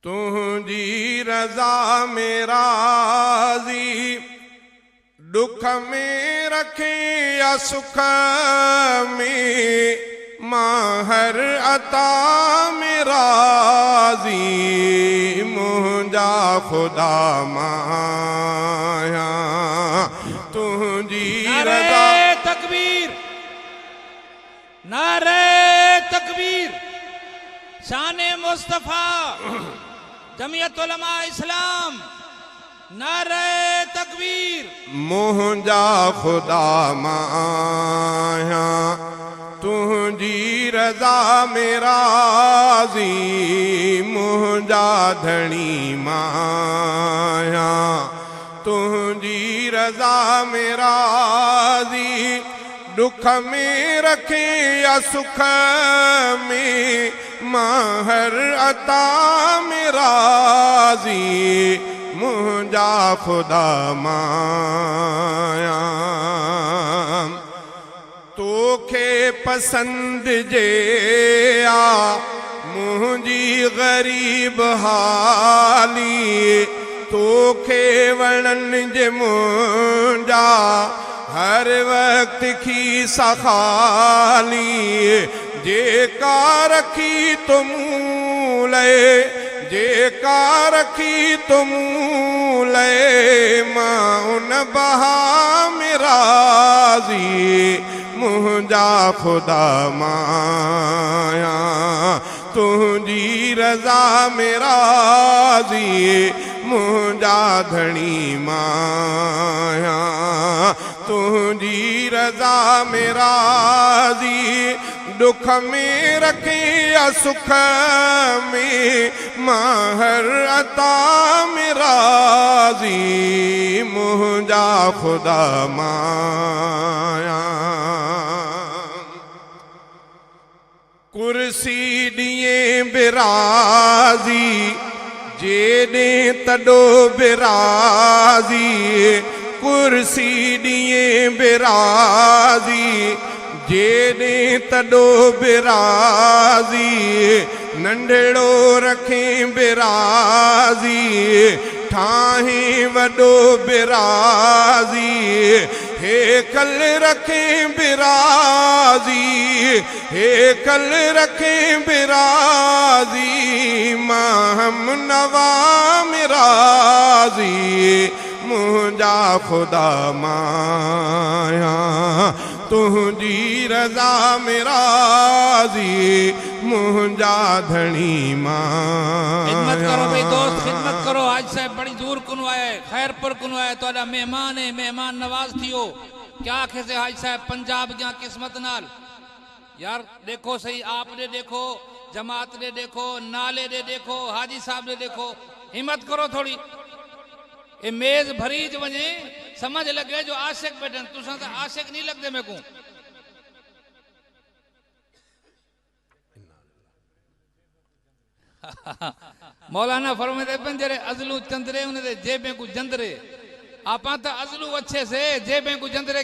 तुझी रज़ा में राज़ी, दुख में रखे या सुख में, मां हर अता में राज़ी, मुंहिंजा खुदा माया तुझी रज़ा। तकबीर, नारे तकबीर, शान मुस्तफा, जमीयत उलमा इस्लाम, नारे तकबीर। मुंहिंजा खुदा माया तुझी रज़ा में राज़ी, मुंहिंजा धणी माया तुझी रज़ा में राज़ी, दुख में रखे या सुख में, मां हर अता में राज़ी, मुंहिंजा खुदा माया तोखे पसंद जे आ मुंहिंजी ग़रीब हाली, तोखे वणन जे मुंहिंजा हर वक्त खीसा खाली, जेका रखी तो मूले, जेका रखी तो मूले, मां उन बहा में राज़ी, मुंहिंजा खुदा माया तुझी रज़ा में राज़ी, मुंहिंजा धणी माया तुझी रज़ा में राज़ी, दुख में रखे या सुख में, मां हर अता में राज़ी, मुंहिंजा खुदा माया। कुर्सी ॾिए बिराज़ी, जेॾे तॾो बिराज़ी, कुर्सी ॾिए बिराज़ी, जेॾे तॾो बिराज़ी, नंढड़ो रखे बिराज़ी, ठाहे वॾो बिराज़ी, हेकल रखे बिराज़ी, हेकल रखे बिराज़ी, मां हम नवा में राज़ी, मुंहिंजा खुदा माया तुझी रज़ा में राज़ी, मुंहिंजा धणी माया। खिदमत करो भाई दोस्त, खिदमत करो। आज साहब बड़ी दूर कुन आए, खैरपुर कुन आए, तो मेहमान है, मेहमान नवाज थियो। क्या कैसे हाज साहब पंजाब क्या किस्मत नाल यार, देखो सही, आपने देखो, जमात ने देखो, नाले ने देखो, हाजी साहब ने देखो, हिम्मत करो थोड़ी। ये मेज भरीज वने, समझ लगे जो आशिक बैठन, तुसा तो आशिक नहीं लगते मेरे को। मौलाना फरमाते पंजरे अजलू चंद्रे उन्हें जेबे को जंदरे, आपा तो अजलू अच्छे से जेबे को जंदरे